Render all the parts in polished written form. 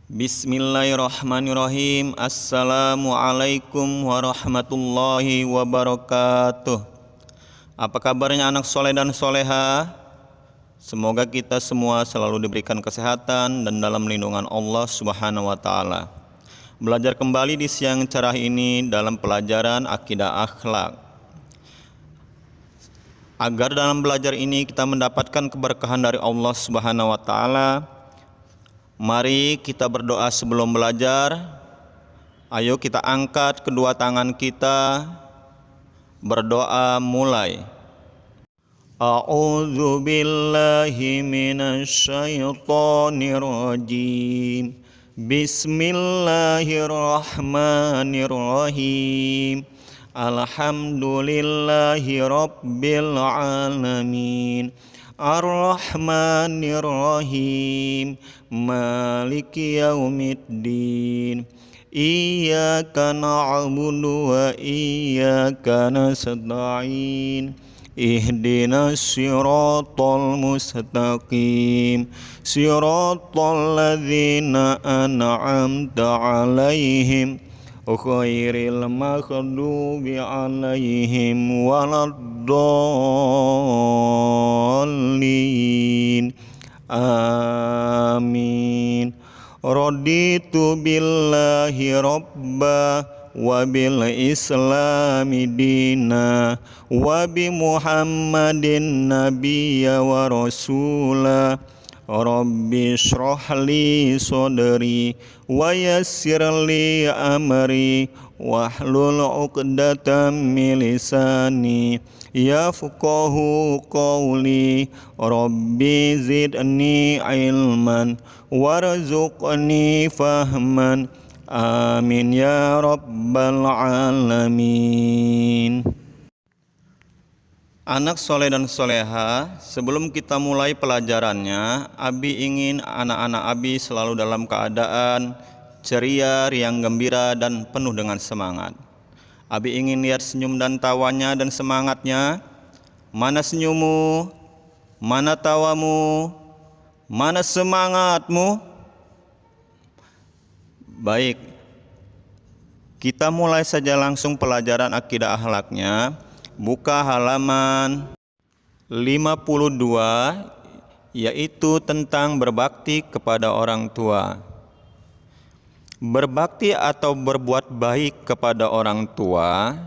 Bismillahirrahmanirrahim. Assalamualaikum warahmatullahi wabarakatuh. Apa kabarnya anak soleh dan soleha? Semoga kita semua selalu diberikan kesehatan dan dalam lindungan Allah Subhanahu wa Ta'ala. Belajar kembali di siang cerah ini dalam pelajaran akidah akhlak. Agar dalam belajar ini kita mendapatkan keberkahan dari Allah Subhanahu wa Ta'ala, mari kita berdoa sebelum belajar. Ayo kita angkat kedua tangan kita, berdoa mulai. A'udzu billahi minasyaitonir rajim. Bismillahirrahmanirrahim. Alhamdulillahi rabbil alamin. Ar-Rahmanir-Rahim, Maliki yaumiddin. Iyyaka na'budu wa iyyaka nasta'in. Ihdinas siratal mustaqim, siratal ladzina an'amta 'alaihim ghairil maghdubi 'alaihim waladdallin. Amin. Raditu billahi rabba wa bil islami dina wa bi muhammadin nabiyya wa rasula. Rabbi shrah li sadri wa yassir li amri wahlul 'uqdatam min lisani yafqahu qawli. Rabbi zidni ilman warzuqni fahman. Amin ya rabbal alamin. Anak soleh dan soleha, sebelum kita mulai pelajarannya, Abi ingin anak-anak Abi selalu dalam keadaan ceria, riang gembira, dan penuh dengan semangat. Abi ingin lihat senyum dan tawanya dan semangatnya. Mana senyummu? Mana tawamu? Mana semangatmu? Baik, kita mulai saja langsung pelajaran akidah akhlaknya. Buka halaman 52, yaitu tentang berbakti kepada orang tua. Berbakti atau berbuat baik kepada orang tua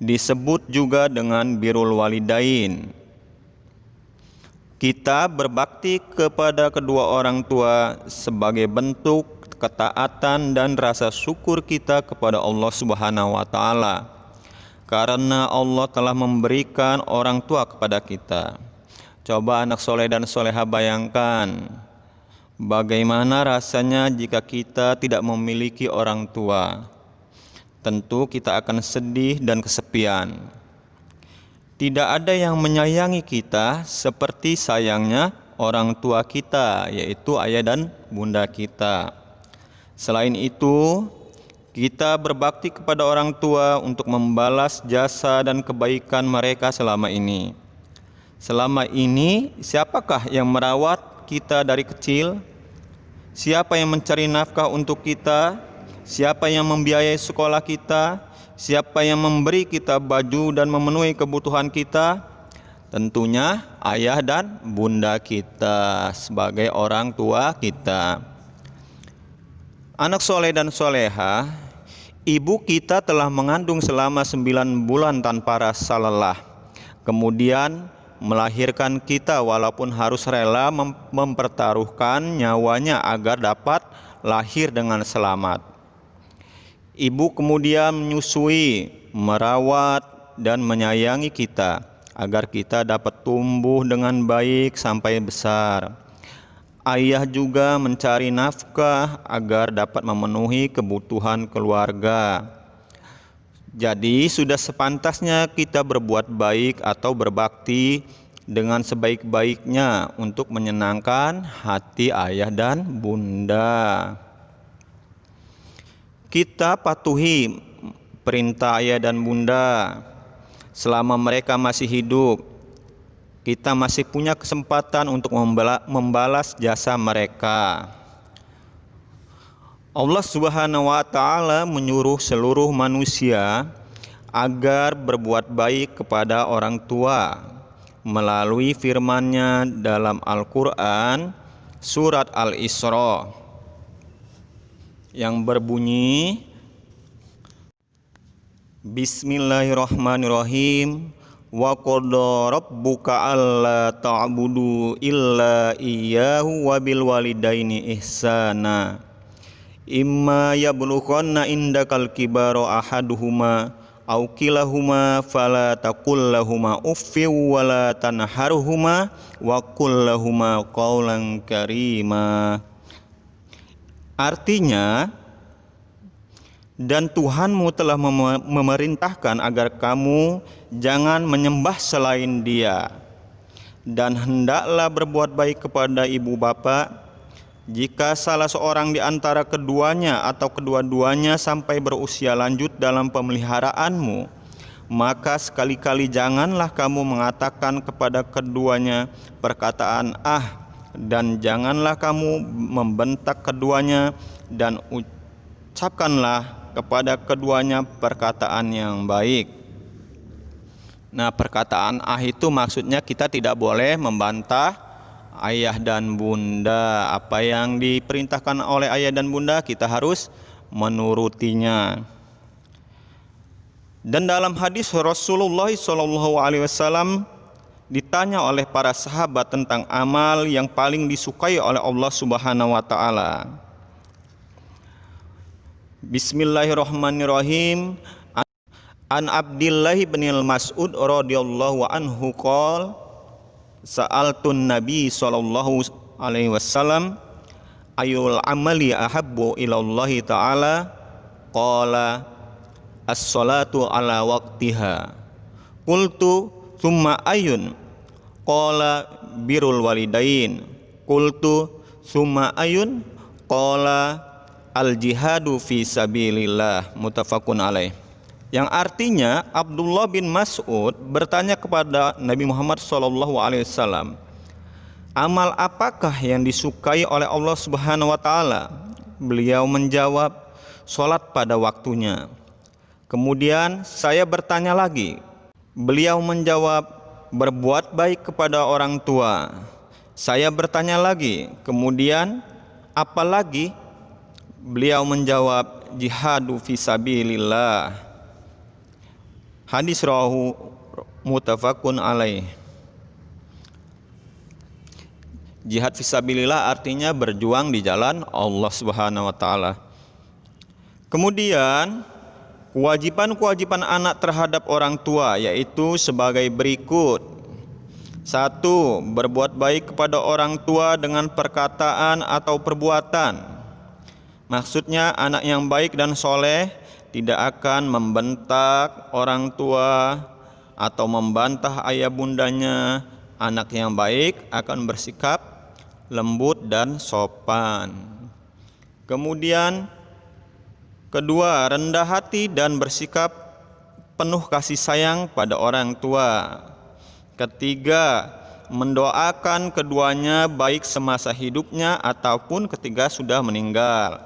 disebut juga dengan birrul walidain. Kita berbakti kepada kedua orang tua sebagai bentuk ketaatan dan rasa syukur kita kepada Allah Subhanahu wa Ta'ala. Karena Allah telah memberikan orang tua kepada kita. Coba anak soleh dan soleha bayangkan, bagaimana rasanya jika kita tidak memiliki orang tua. Tentu kita akan sedih dan kesepian. Tidak ada yang menyayangi kita seperti sayangnya orang tua kita, yaitu ayah dan bunda kita. Selain itu, kita berbakti kepada orang tua untuk membalas jasa dan kebaikan mereka selama ini. Selama ini, siapakah yang merawat kita dari kecil? Siapa yang mencari nafkah untuk kita? Siapa yang membiayai sekolah kita? Siapa yang memberi kita baju dan memenuhi kebutuhan kita? Tentunya ayah dan bunda kita sebagai orang tua kita. Anak soleh dan soleha, ibu kita telah mengandung selama 9 bulan tanpa rasa lelah. Kemudian melahirkan kita walaupun harus rela mempertaruhkan nyawanya agar dapat lahir dengan selamat. Ibu kemudian menyusui, merawat, dan menyayangi kita agar kita dapat tumbuh dengan baik sampai besar. Ayah juga mencari nafkah agar dapat memenuhi kebutuhan keluarga. Jadi sudah sepantasnya kita berbuat baik atau berbakti dengan sebaik-baiknya untuk menyenangkan hati ayah dan bunda. Kita patuhi perintah ayah dan bunda selama mereka masih hidup. kita masih punya kesempatan untuk membalas jasa mereka. Allah Subhanahu wa taala menyuruh seluruh manusia agar berbuat baik kepada orang tua melalui firman-Nya dalam Al-Qur'an surat Al-Isra yang berbunyi, Bismillahirrahmanirrahim. Wa qada rabbuka alla ta'budu illa iyyahu wa bil walidaini ihsana. Imma yablughanna indakal kibara ahaduhuma aw kilahuma fala taqul lahumā uffin wa la tanharhumā wa qul lahumā qawlan karīmā. Artinya, dan Tuhanmu telah memerintahkan agar kamu jangan menyembah selain Dia, dan hendaklah berbuat baik kepada ibu bapa. Jika salah seorang di antara keduanya atau kedua-duanya sampai berusia lanjut dalam pemeliharaanmu, maka sekali-kali janganlah kamu mengatakan kepada keduanya perkataan dan janganlah kamu membentak keduanya, dan ucapkanlah kepada keduanya perkataan yang baik. Nah, perkataan itu maksudnya kita tidak boleh membantah ayah dan bunda. Apa yang diperintahkan oleh ayah dan bunda kita harus menurutinya. Dan dalam hadis Rasulullah SAW ditanya oleh para sahabat tentang amal yang paling disukai oleh Allah Subhanahu wa taala. Bismillahirrahmanirrahim. An Abdillah bin Mas'ud radhiyallahu anhu qala Sa'altun Nabi sallallahu alaihi wasallam ayul amali ahabbu ilallahi ta'ala, qala as-salatu ala waqtiha. Qultu thumma ayun, qala birrul walidain. Qultu thumma ayun, qala al jihadu fi sabilillah. Muttafaqun alaih. Yang artinya Abdullah bin Mas'ud bertanya kepada Nabi Muhammad SAW, amal apakah yang disukai oleh Allah Subhanahu wa taala? Beliau menjawab, salat pada waktunya. Kemudian saya bertanya lagi. Beliau menjawab, berbuat baik kepada orang tua. Saya bertanya lagi. Kemudian apa lagi? Beliau menjawab, jihadu fi sabilillah. Hadis rawahu muttafaqun alaih. Jihad fisabilillah artinya berjuang di jalan Allah Subhanahu wa taala. Kemudian kewajiban-kewajiban anak terhadap orang tua yaitu sebagai berikut. 1. Berbuat baik kepada orang tua dengan perkataan atau perbuatan. Maksudnya anak yang baik dan soleh tidak akan membentak orang tua atau membantah ayah bundanya. Anak yang baik akan bersikap lembut dan sopan. Kemudian kedua, rendah hati dan bersikap penuh kasih sayang pada orang tua. Ketiga, mendoakan keduanya baik semasa hidupnya ataupun ketika sudah meninggal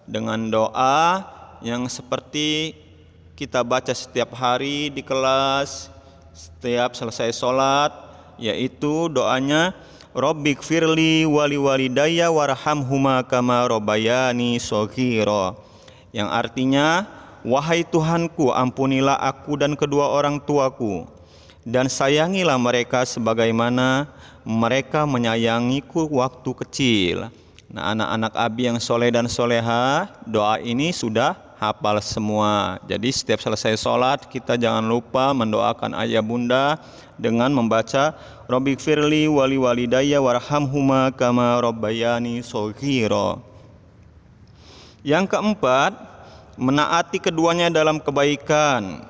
dengan doa yang seperti kita baca setiap hari di kelas, setiap selesai sholat, yaitu doanya Rabbighfirli wali walidayya warhamhuma kama rabbayani shaghira, yang artinya, wahai Tuhanku, ampunilah aku dan kedua orang tuaku, dan sayangilah mereka sebagaimana mereka menyayangiku waktu kecil. Nah, anak-anak Abi yang soleh dan soleha, doa ini sudah hafal semua. Jadi setiap selesai sholat kita jangan lupa mendoakan ayah bunda dengan membaca Rabbighfirli wali walidayya warhamhuma kama rabbayani shaghira. Yang keempat, menaati keduanya dalam kebaikan.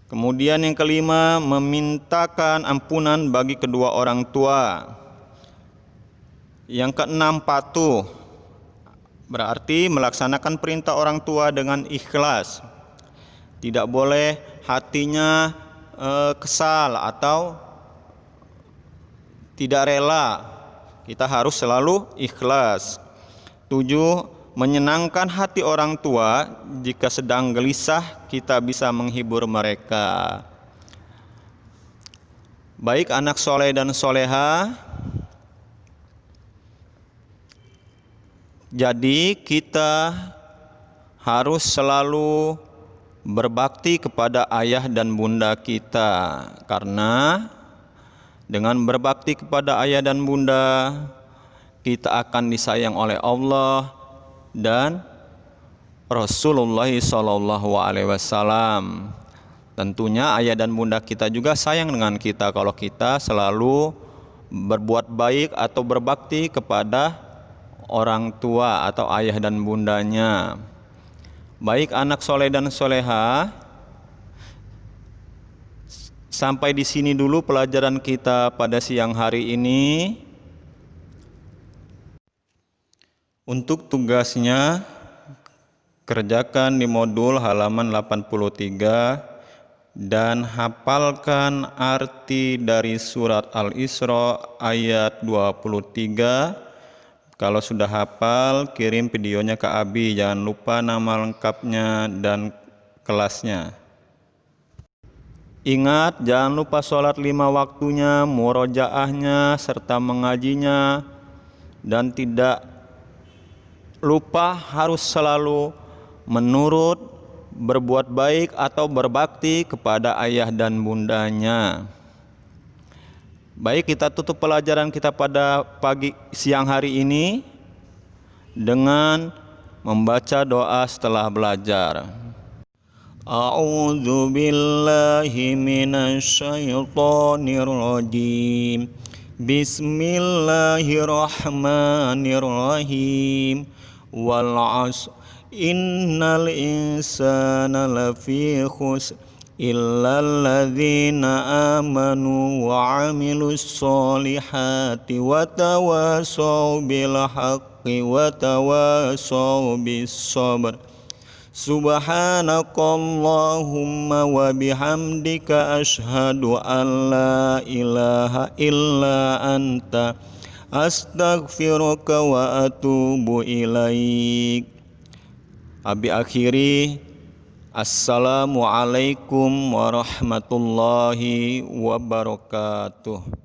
Kemudian yang kelima, memintakan ampunan bagi kedua orang tua. Yang keenam, patuh, berarti melaksanakan perintah orang tua dengan ikhlas. Tidak boleh hatinya kesal atau tidak rela. Kita harus selalu ikhlas. 7. menyenangkan hati orang tua. Jika sedang gelisah, kita bisa menghibur mereka. Baik anak soleh dan soleha, jadi kita harus selalu berbakti kepada ayah dan bunda kita, karena dengan berbakti kepada ayah dan bunda, kita akan disayang oleh Allah dan Rasulullah SAW. Tentunya ayah dan bunda kita juga sayang dengan kita kalau kita selalu berbuat baik atau berbakti kepada orang tua atau ayah dan bundanya. Baik anak soleh dan soleha, sampai di sini dulu pelajaran kita pada siang hari ini. Untuk tugasnya, kerjakan di modul halaman 83 dan hafalkan arti dari surat Al-Isra ayat 23. Kalau sudah hafal, kirim videonya ke Abi. Jangan lupa nama lengkapnya dan kelasnya. Ingat, jangan lupa sholat 5 waktunya, murojaahnya, serta mengajinya. Dan tidak lupa harus selalu menurut, berbuat baik atau berbakti kepada ayah dan bundanya. Baik, kita tutup pelajaran kita pada siang hari ini dengan membaca doa setelah belajar. A'udzu billahi minasyaitonir rajim. Bismillahirrahmanirrahim. Wal 'ashr innal insana lafi khusr illal ladzina amanu wa 'amilus solihati wa tawasaw bil haqqi wa tawasaw bis sabr. Subhanakallahumma wa bihamdika asyhadu an la ilaha illa anta astaghfiruka wa atubu ilaik. Abi akhiri, assalamualaikum warahmatullahi wabarakatuh.